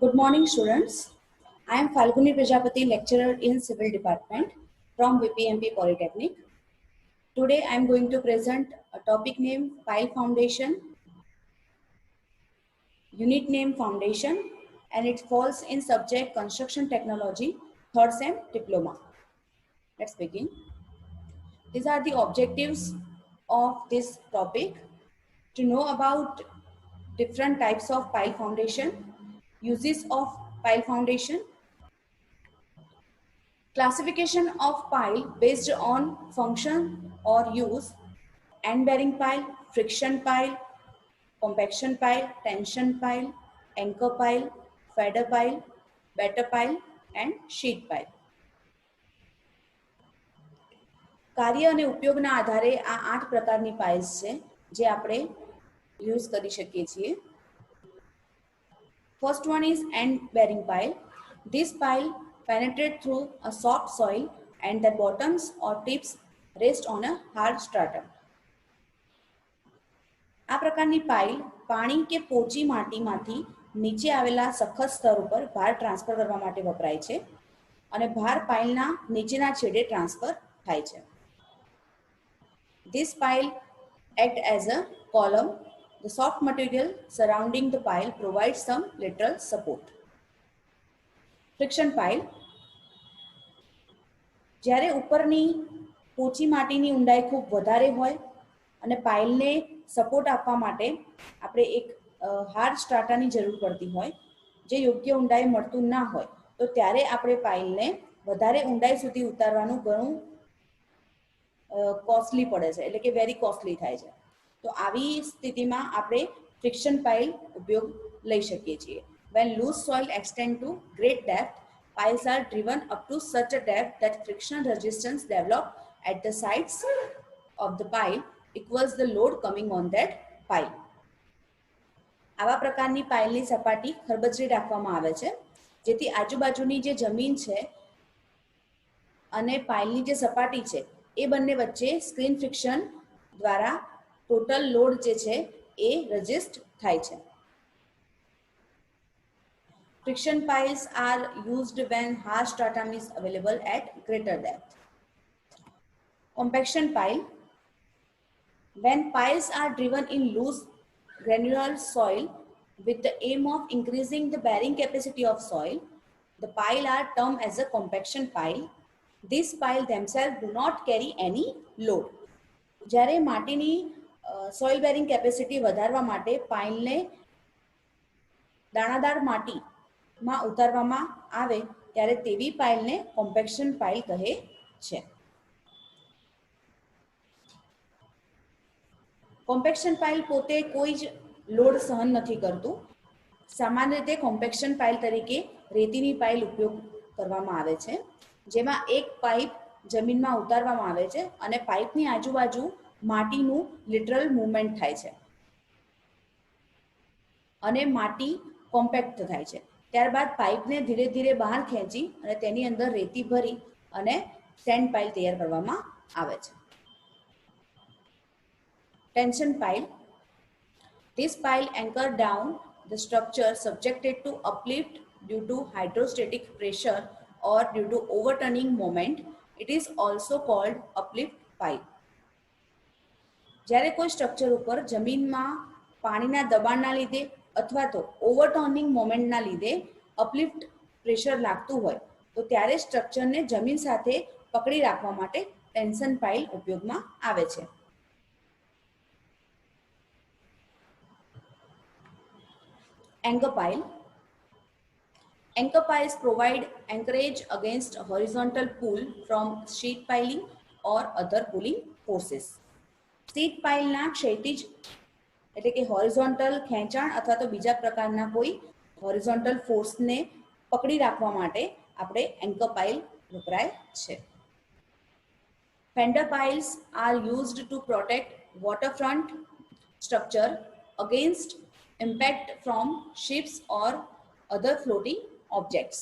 Good morning, students. I am Falguni Prajapati, lecturer in Civil Department from VPMP Polytechnic. Today, I am going to present a topic name Pile Foundation, unit name Foundation, and it falls in subject Construction Technology, 3rd SEM Diploma. Let's begin. These are the objectives of this topic: to know about different types of pile foundation, uses of pile foundation, classification of pile based on function or use, end bearing pile, friction pile, compaction pile, tension pile, anchor pile, feeder pile, batter pile and sheet pile. કાર્ય અને ઉપયોગના આધારે આ 8 પ્રકારની piles છે જે આપણે use કરી શકીએ છીએ. First one is end bearing pile. This pile penetrate through a soft soil and the bottoms or tips rest on a hard stratum. આ પ્રકારની પાઇલ પાણી કે પોચી માટીમાંથી નીચે આવેલા સખત સ્તર ઉપર ભાર ટ્રાન્સફર કરવા માટે વપરાય છે અને ભાર પાઇલના નીચેના છેડે ટ્રાન્સફર થાય છે. This pile act as a column. The soft material surrounding the pile provides some lateral support. Friction pile. જ્યારે ઉપરની પોચી માટીની ઊંડાઈ ખૂબ વધારે હોય અને પાઇલને સપોર્ટ આપવા માટે આપણે એક હાર્ડ સ્ટ્રાટાની જરૂર પડતી હોય જે યોગ્ય ઊંડાઈ મળતું ના હોય તો ત્યારે આપણે પાઇલને વધારે ઊંડાઈ સુધી ઉતારવાનું ઘણું કોસ્ટલી પડે છે, એટલે કે વેરી કોસ્ટલી થાય છે. તો આવી સ્થિતિમાં આપણે ફ્રિક્શન પાઇલ ઉપયોગ લઈ શકીએ છીએ. When loose soil extend to great depth, piles are driven up to such a depth that friction resistance develop at the sides of the pile equals the load coming on that pile. આવા પ્રકારની પાઇલની સપાટી ખરબચડી રાખવામાં આવે છે જેથી આજુબાજુની જે જમીન છે અને પાઇલની જે સપાટી છે એ બંને વચ્ચે સ્ક્રીન ફ્રિક્શન દ્વારા ટોટલ લોડ જે છે એ રજિસ્ટ થાય છે. Friction piles are used when hard stratum is available at greater depth. Compaction pile. When piles are driven in loose granular soil with the aim of increasing the bearing capacity of soil, the pile are termed as a compaction pile. These piles themselves do not carry any load. જ્યારે માટીની soil bearing capacity વધારવા માટે પાઇલને દાણાદાર માટીમાં ઉતારવામાં આવે ત્યારે તેવી પાઇલને compaction pile કહે છે. કોમ્પેક્શન પાઇલ પોતે કોઈ જ લોડ સહન નથી કરતું. સામાન્ય રીતે કોમ્પેક્શન પાઇલ તરીકે રેતીની પાઇલ ઉપયોગ કરવામાં આવે છે જેમાં એક પાઇપ જમીનમાં ઉતારવામાં આવે છે અને પાઇપની આજુબાજુ માટીનું લિટરલ મૂવમેન્ટ થાય છે અને માટી કોમ્પેક્ટ થાય છે. ત્યારબાદ પાઇપને ધીરે ધીરે બહાર ખેંચી અને તેની અંદર રેતી ભરી અને સેન્ડ પાઇલ તૈયાર કરવામાં આવે છે. Tension pile. This pile anchor down the structure subjected to uplift due to hydrostatic pressure or due to overturning moment. It is also called uplift pile. જ્યારે કોઈ સ્ટ્રક્ચર ઉપર જમીનમાં પાણીના દબાણના લીધે અથવા તો ઓવરટર્નિંગ મોમેન્ટના લીધે અપલિફ્ટ પ્રેશર લાગતું હોય તો ત્યારે સ્ટ્રક્ચરને જમીન સાથે પકડી રાખવા માટે ટેન્શન પાઇલ ઉપયોગમાં આવે છે. Anchor pile. Anchor piles provide anchorage against horizontal pull from sheet piling or other pulling forces. Sheet pileના ક્ષૈતિજ એટલે કે હોરિઝોન્ટલ ખેંચાણ અથવા તો બીજા પ્રકારના કોઈ હોરિઝોન્ટલ ફોર્સને પકડી રાખવા માટે આપણે એન્કર પાઇલ વપરાય છે. Fender piles are used to protect waterfront structure against impact from ships or other floating objects.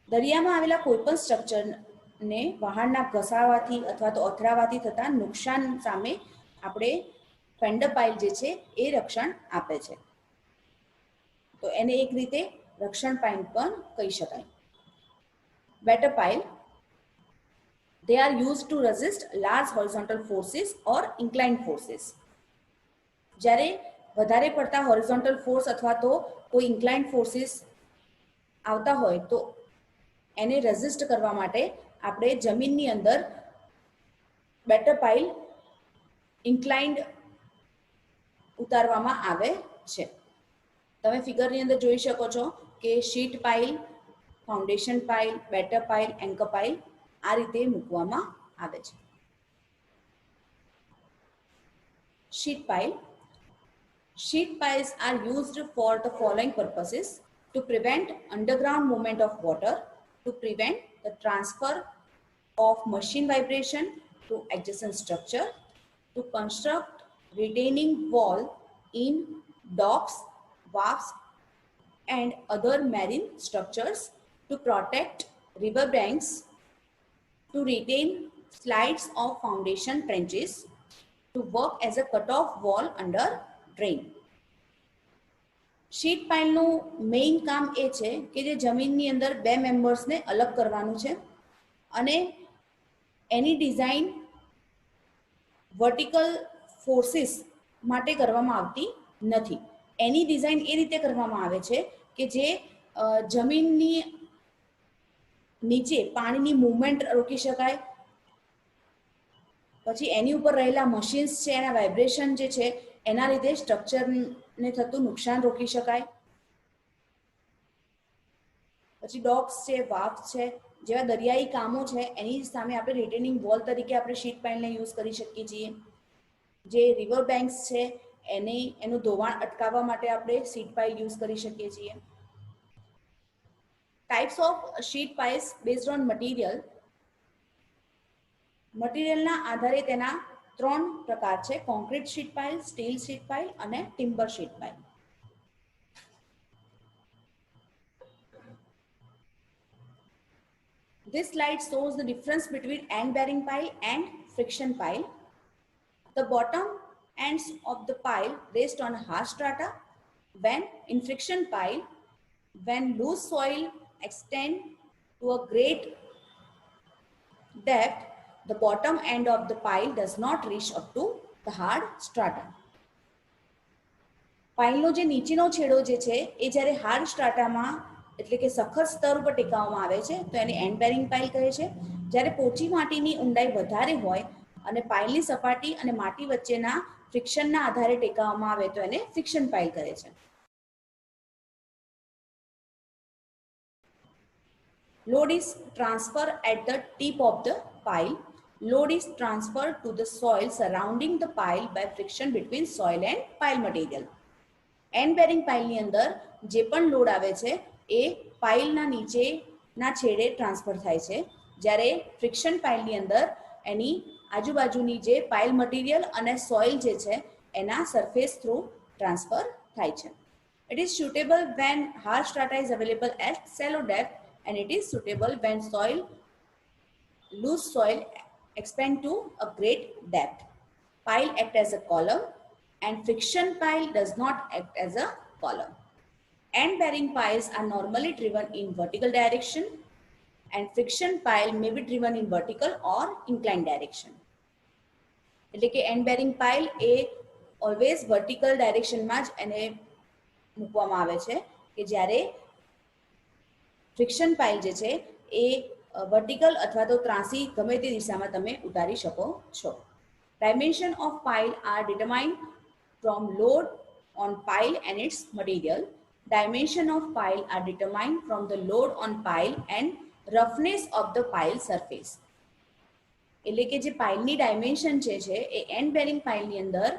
દરિયામાં આવેલા કોઈપણ સ્ટ્રક્ચરને વહાણના ઘસાવાથી અથવા તો અથડાવાથી થતા નુકસાન સામે આપણે ફેન્ડર પાઇલ જે છે એ રક્ષણ આપે છે. તો એને એક રીતે રક્ષણ પાઇલ પણ કહી શકાય. Batter pile, they are used to resist large horizontal forces or inclined forces. જ્યારે વધારે પડતા હોરિઝોન્ટલ ફોર્સ અથવા તો કોઈ ઇન્ક્લાઇન્ડ ફોર્સિસ આવતા હોય તો એને રેઝિસ્ટ કરવા માટે આપણે જમીનની અંદર બેટર પાઇલ ઇન્ક્લાઇન્ડ ઉતારવામાં આવે છે. તમે ફિગરની અંદર જોઈ શકો છો કે sheet pile, foundation pile, batter pile, anchor pile આ રીતે મૂકવામાં આવે છે. Sheet pile. Sheet piles are used for the following purposes: to prevent underground movement of water, to prevent the transfer of machine vibration to adjacent structure, to construct retaining wall in docks, wharves and other marine structures, to protect river banks, to retain slides of foundation trenches, to work as a cut-off wall under drain. Sheet પાઇલનું main કામ એ છે કે જે જમીનની અંદર બે મેમ્બર્સને અલગ કરવાનું છે અને એની ડિઝાઇન વર્ટિકલ ફોર્સિસ માટે કરવામાં આવતી નથી. એની ડિઝાઇન એ રીતે કરવામાં આવે છે કે જે જમીનની નીચે પાણીની મૂવમેન્ટ રોકી શકાય, પછી એની ઉપર રહેલા મશીન્સ છે એના વાઇબ્રેશન જે છે એના લીધે સ્ટ્રક્ચરને થતું નુકસાન રોકી શકાય. પછી ડોક્સ છે, વાફ્સ છે જેવા દરિયાઈ કામો છે એની સામે આપણે રિટેનિંગ વોલ તરીકે આપણે શીટ પાઇલને યુઝ કરી શકીએ છીએ. જે રિવર બેન્ક્સ છે એનું ધોવાણ અટકાવવા માટે આપણે શીટ પાઇલ યુઝ કરી શકીએ છીએ. Types of sheet piles based on material. મટીરિયલના આધારે તેના ત્રણ પ્રકાર છે: concrete sheet pile, steel sheet pile અને timber sheet pile. This slide shows the difference between end bearing pile and friction pile. The bottom ends of the pile rest on hard strata, when in friction pile, when loose soil extend to a great depth, the bottom end of the pile does not reach up to the hard strata. પાઇલનો જે નીચેનો છેડો જે છે એ જ્યારે hard સ્ટ્રાટામાં એટલે કે સખત સ્તર ઉપર ટેકવવામાં આવે છે તો એને એન્ડ બેરિંગ પાઇલ કહે છે. જ્યારે પોચી માટીની ઊંડાઈ વધારે હોય અને પાઇલની સપાટી અને માટી વચ્ચેના ફ્રિક્શનના આધારે ટેકવવામાં આવે તો એને ફ્રિક્શન પાઇલ કહે છે. Load is transferred at the tip of the pile. Load is transferred to the soil surrounding the pile by friction between soil and pile material. End bearing પાઇલની અંદર જે પણ લોડ આવે છે એ પાઇલના નીચેના છેડે ટ્રાન્સફર થાય છે, જ્યારે ફ્રિક્શન પાઇલની અંદર એની આજુબાજુની જે પાઇલ મટીરિયલ અને સોઇલ જે છે એના સરફેસ થ્રુ ટ્રાન્સફર થાય છે. It is suitable when hard strata is available at shallow depth, and it is suitable when loose soil expand to a great depth. Pile act as a column and friction pile does not act as a column. End bearing piles are normally driven in vertical direction and friction pile may be driven in vertical or inclined direction. એટલે કે end bearing pile એ always vertical direction માં જ એને મૂકવામાં આવે છે કે જ્યારે ફ્રિક્શન પાઇલ જે છે એ વર્ટિકલ અથવા તો ત્રાંસી ગમે તે દિશામાં તમે ઉતારી શકો છો. Dimension of pile are determined from load on pile and its material. Dimension of pile are determined from the load on pile and roughness of the pile surface. એટલે કે જે પાઇલની ડાયમેન્શન છે એ એન્ડ બેરિંગ પાઇલની અંદર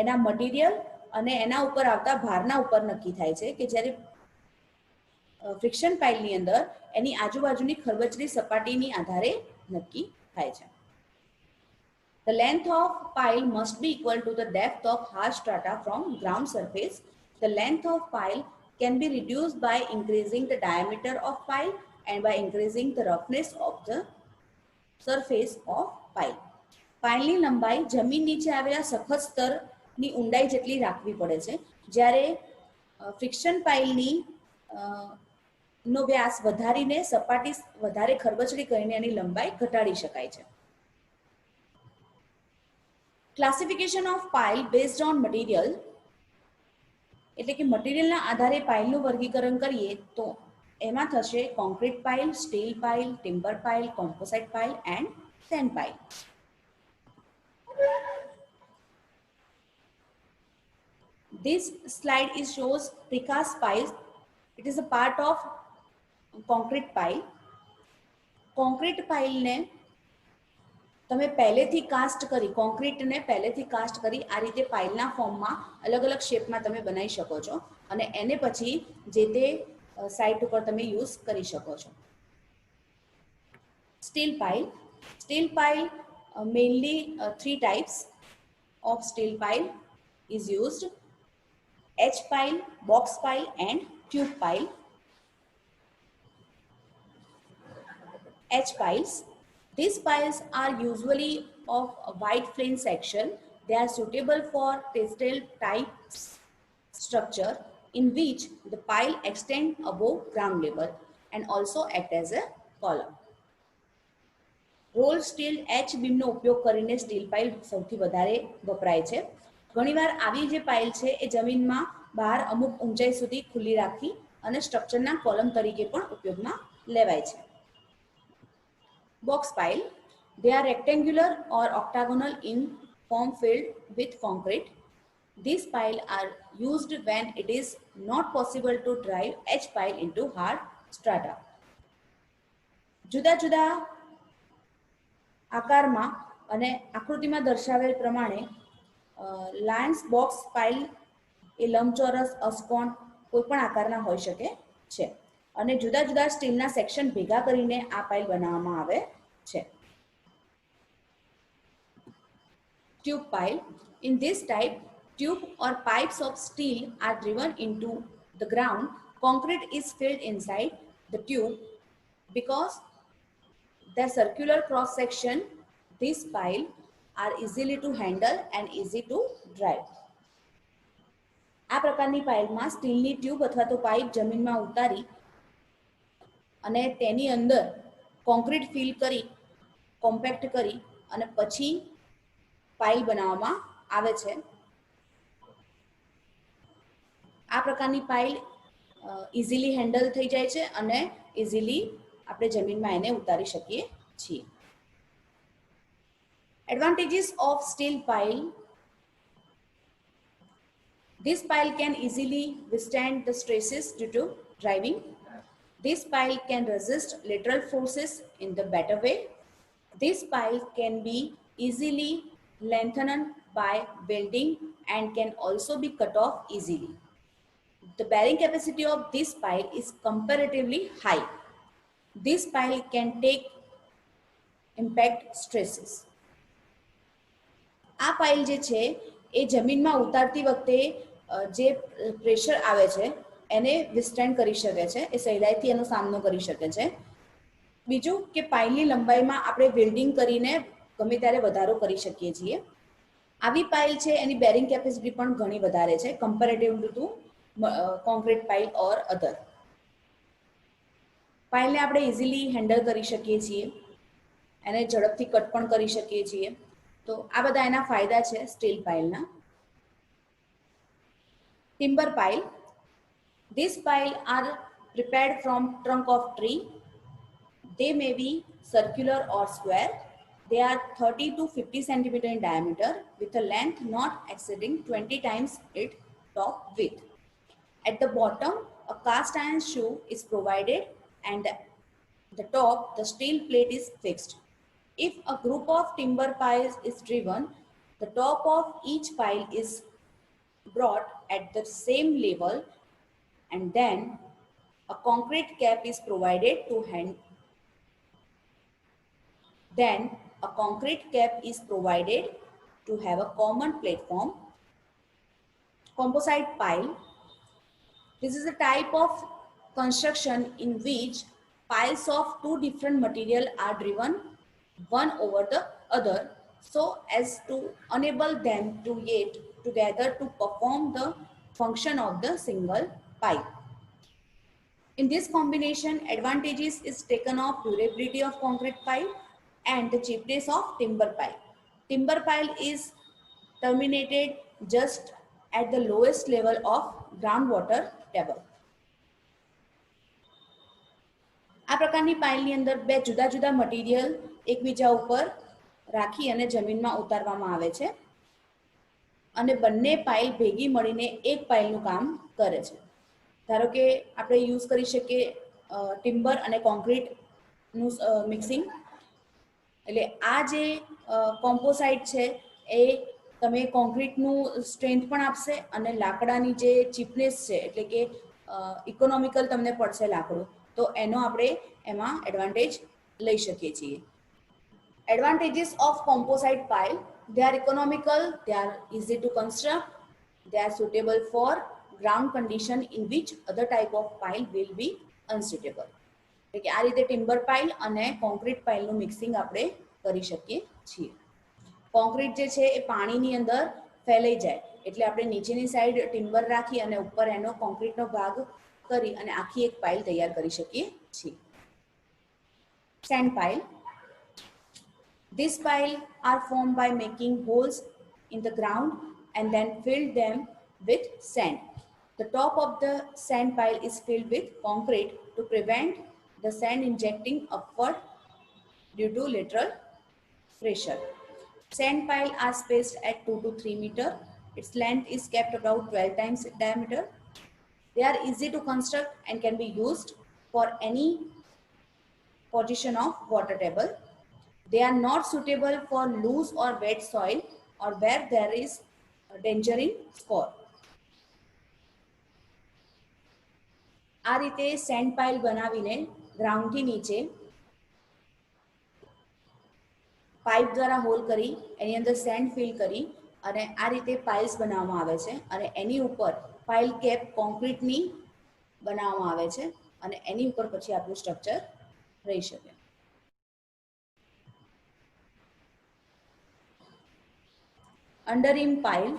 એના material અને એના ઉપર આવતા ભારના ઉપર નક્કી થાય છે કે જ્યારે ફ્રિક્શન પાઇલની અંદર એની આજુબાજુની ખરબચડી સપાટીની આધારે નક્કી થાય છે. The length of pile must be equal to the depth of hard strata from ground surface. The length of pile can be reduced by increasing the diameter of pile and by increasing the roughness of the surface of pile. પાઇલની લંબાઈ જમીન નીચે આવેલા સખત સ્તરની ઊંડાઈ જેટલી રાખવી પડે છે. જ્યારે ફ્રિક્શન પાઇલની નો વ્યાસ વધારીને સપાટી વધારે ખરબચડી કરીને એની લંબાઈ ઘટાડી શકાય છે. Classification of pile based on material, એટલે કે મટીરિયલના આધારે પાઇલનું વર્ગીકરણ કરીએ તો એમાં થશે concrete pile, steel pile, timber pile, composite pile and send pile. This slide is shows precast piles. It is a part of concrete pile. Concrete pile ને તમે પહેલેથી કાસ્ટ કરી, કોન્ક્રીટને પહેલેથી કાસ્ટ કરી આ રીતે પાઇલના ફોર્મમાં અલગ અલગ શેપમાં તમે બનાવી શકો છો અને એને પછી જે તે સાઇટ ઉપર તમે યુઝ કરી શકો છો. Steel pile. Steel pile mainly three types of steel pile is used: H pile, box pile and tube pile. H piles. These piles are usually of a wide flange section. They are suitable for tesseract type structure in which the pile extends above ground level and also act as a column. Roll steel H બીમનો ઉપયોગ કરીને steel pile સૌથી વધારે વપરાય છે. ઘણીવાર આવી જે પાઇલ છે એ જમીનમાં બહાર અમુક ઊંચાઈ સુધી ખુલ્લી રાખી અને સ્ટ્રક્ચરના કોલમ તરીકે પણ ઉપયોગમાં લેવાય છે. Box pile. They are rectangular or octagonal in form filled with concrete. These piles are used when it is not possible to drive H pile into hard strata. જુદા જુદા આકારમાં અને આકૃતિમાં દર્શાવેલ પ્રમાણે લાયન્સ બોક્સ પાઇલ એ લંબચોરસ, અષ્ટકોણ કોઈપણ આકારના હોઈ શકે છે અને જુદા જુદા સ્ટીલના સેક્શન ભેગા કરીને આ પાઇલ બનાવવામાં આવે છે. Tube pile. In this type, tube or pipes of steel are driven into the ground. Concrete is filled inside the tube. Because the circular cross section, these piles are easily to handle and easy to drive. આ પ્રકારની પાઇલમાં સ્ટીલની tube અથવા તો pipe જમીનમાં ઉતારી અને તેની અંદર કોન્ક્રીટ ફિલ કરી, કોમ્પેક્ટ કરી અને પછી પાઇલ બનાવવામાં આવે છે. આ પ્રકારની પાઇલ ઇઝીલી હેન્ડલ થઈ જાય છે અને ઇઝીલી આપણે જમીનમાં એને ઉતારી શકીએ છીએ. Advantages of steel pile. This pile can easily withstand the stresses due to driving. This pile can resist lateral forces in the better way. This pile can be easily lengthened by welding and can also be cut off easily. The bearing capacity of this pile is comparatively high. This pile can take impact stresses. આ pile જે છે એ જમીનમાં ઉતારતી વખતે જે pressure આવે છે એને વિસ્ટેન્ડ કરી શકે છે, એ સહેલાઈથી એનો સામનો કરી શકે છે. બીજું કે પાઇલની લંબાઈમાં આપણે વેલ્ડિંગ કરીને ગમે ત્યારે વધારો કરી શકીએ છીએ. આવી પાઇલ છે એની બેરિંગ કેપેસિટી પણ ઘણી વધારે છે કમ્પેરેટિવ ટુ કોન્ક્રીટ પાઇલ ઓર અધર. પાઇલને આપણે ઇઝીલી હેન્ડલ કરી શકીએ છીએ, એને ઝડપથી કટ પણ કરી શકીએ છીએ. તો આ બધા એના ફાયદા છે સ્ટીલ પાઇલના. Timber pile. These piles are prepared from trunk of tree. They may be circular or square. They are 30 to 50 centimeter in diameter with a length not exceeding 20 times its top width. At the bottom, a cast iron shoe is provided and at the top, the steel plate is fixed. If a group of timber piles is driven, the top of each pile is brought at the same level and then a concrete cap is provided to have a common platform. Composite pile. This is a type of construction in which piles of two different material are driven one over the other so as to enable them to yet together to perform the function of the single pipe. In this combination, advantages is taken of durability of concrete pipe and the cheapness of timber pipe. Timber pipe is terminated just at the lowest level of groundwater table. આ પ્રકારની પાઇલની અંદર બે જુદા જુદા material એકબીજા ઉપર રાખી અને જમીનમાં ઉતારવામાં આવે છે અને બંને પાઇલ ભેગી મળીને એક પાઇલનું કામ કરે છે. ધારો કે આપણે યુઝ કરી શકીએ ટિમ્બર અને કોન્ક્રીટનું મિક્સિંગ. એટલે આ જે કોમ્પોસાઇટ છે એ તમે કોન્ક્રીટનું સ્ટ્રેન્થ પણ આપશે અને લાકડાની જે ચીપનેસ છે એટલે કે ઇકોનોમિકલ તમને પડશે લાકડું, તો એનો આપણે એમાં એડવાન્ટેજ લઈ શકીએ છીએ. Advantages of composite pile: they are economical, they are easy to construct, they are suitable for ground condition in which other type of pile will be unsuitable. એટલે કે આ રીતે ટિમ્બર પાઇલ અને કોન્ક્રીટ પાઇલનું મિક્સિંગ આપણે કરી શકીએ છીએ. Concrete જે છે એ પાણીની અંદર ફેલાઈ જાય એટલે આપણે નીચેની સાઈડ ટિમ્બર રાખી અને ઉપર એનો કોન્ક્રીટનો ભાગ કરી અને આખી એક પાઇલ તૈયાર કરી શકીએ છીએ. Send pile. These piles are formed by making holes in the ground and then fill them with sand. The top of the sand pile is filled with concrete to prevent the sand injecting upward due to lateral pressure. Sand piles are spaced at 2 to 3 meters. Its length is kept about 12 times diameter. They are easy to construct and can be used for any position of water table. They are not suitable for loose or wet soil or where there is danger in score. આ રીતે send pile બનાવીને ગ્રાઉન્ડથી નીચે pipe દ્વારા hall કરી એની અંદર send fill કરી અને આ રીતે પાઇલ્સ બનાવવામાં આવે છે અને એની ઉપર પાઇલ કેપ કોન્ક્રીટની બનાવવામાં આવે છે અને એની ઉપર પછી આપણું સ્ટ્રક્ચર રહી શકે. Underrim pile.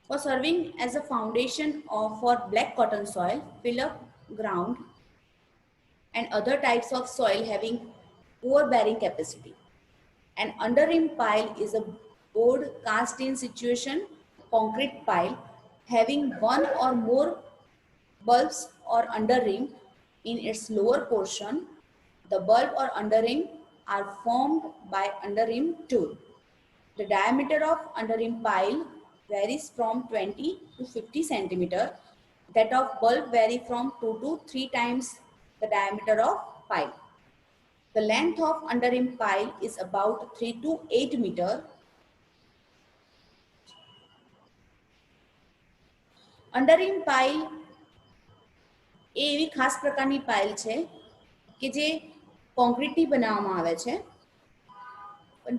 For serving as a foundation for black cotton soil, fill up ground and other types of soil having poor bearing capacity. An underrim pile is a board cast in situation concrete pile having one or more bulbs or underrim in its lower portion. The bulb or underrim are formed by underrim tool. The diameter of underrim pile varies from 20 to 50 centimeter. That of bulb vary from 2 to 3 times the diameter of pile. The length of underrim pile is about 3 to 8 meter. Underrim pile એ એવી ખાસ પ્રકારની pile છે કે જે કોન્ક્રીટની બનાવવામાં આવે છે.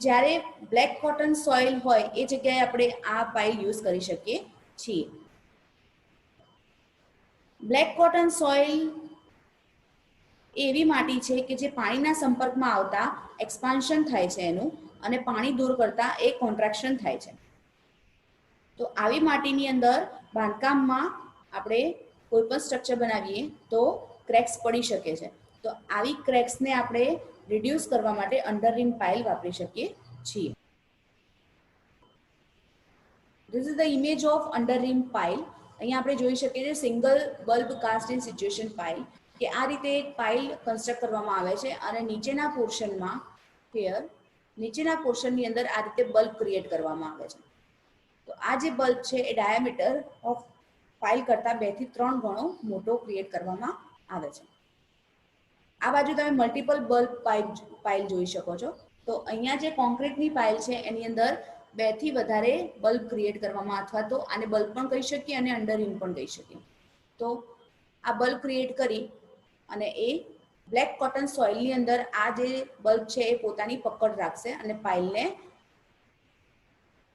જ્યારે બ્લેક કોટન સોઇલ હોય એ જગ્યાએ આપણે આ પાઇલ યુઝ કરી શકીએ છીએ. બ્લેક કોટન સોઇલ એવી માટી છે કે જે પાણીના સંપર્કમાં આવતા એક્સપાન્શન થાય છે એનું અને પાણી દૂર કરતા એ કોન્ટ્રાક્શન થાય છે. તો આવી માટીની અંદર બાંધકામમાં આપણે કોઈ પણ સ્ટ્રક્ચર બનાવીએ તો ક્રેક્સ પડી શકે છે. તો આવી ક્રેક્સને આપણે રિડ્યુસ કરવા માટે અંડરરીમ પાઇલ વાપરી શકીએ છીએ. This is the image of underrim pile. અહીંયા આપણે જોઈ શકીએ છીએ single bulb cast in situation pile કે આ રીતે એક પાઇલ કન્સ્ટ્રક્ટ કરવામાં આવે છે અને નીચેના પોર્શનમાં નીચેના પોર્શનની અંદર આ રીતે બલ્બ ક્રિએટ કરવામાં આવે છે. તો આ જે બલ્બ છે એ ડાયામીટર ઓફ પાઇલ કરતાં 2 થી 3 ગણો મોટો ક્રિએટ કરવામાં આવે છે. આ બાજુ તમે મલ્ટિપલ બલ્બ પાઇલ જોઈ શકો છો. તો અહીંયા જે કોન્ક્રીટની પાઇલ છે એની અંદર 2 થી વધારે બલ્બ ક્રિએટ કરવામાં અથવા તો આને બલ્બ પણ કહી શકીએ અને અંડરરીમ પણ કહી શકીએ. તો આ બલ્બ ક્રિએટ કરી અને એ બ્લેક કોટન સોઇલની અંદર આ જે બલ્બ છે એ પોતાની પકડ રાખશે અને પાઇલને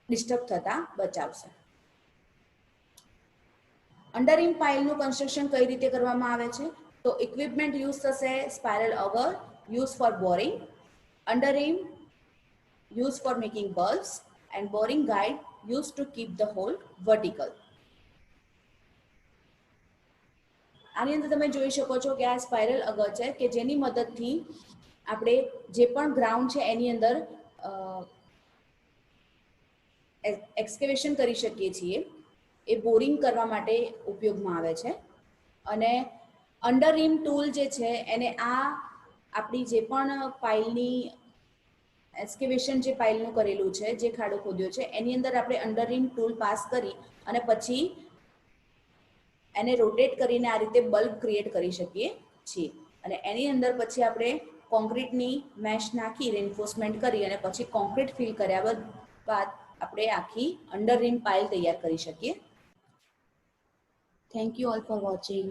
ડિસ્ટર્બ થતા બચાવશે. અંડરરીમ પાઇલનું કન્સ્ટ્રક્શન કઈ રીતે કરવામાં આવે છે? તો ઇક્વિપમેન્ટ યુઝ થશે spiral auger used for boring, underrim used for making bulbs and boring guide used to keep the hole vertical. આની અંદર તમે જોઈ શકો છો કે આ સ્પાઇરલ અગર છે કે જેની મદદથી આપણે જે પણ ગ્રાઉન્ડ છે એની અંદર એક્સકેવેશન કરી શકીએ છીએ. એ બોરિંગ કરવા માટે ઉપયોગમાં આવે છે. અને અંડર રીમ ટૂલ જે છે એને આ આપણી જે પણ પાઇલની એક્સકેવેશન જે પાઇલનું કરેલું છે, જે ખાડો ખોદ્યો છે એની અંદર આપણે અંડર રીમ ટૂલ પાસ કરી અને પછી એને રોટેટ કરીને આ રીતે બલ્બ ક્રિએટ કરી શકીએ છીએ. અને એની અંદર પછી આપણે કોન્ક્રીટની મેશ નાખી રેન્ફોર્સમેન્ટ કરી અને પછી કોન્ક્રીટ ફિલ કર્યા બાદ આપણે આખી અંડર રીમ પાઇલ તૈયાર કરી શકીએ. Thank you all for watching.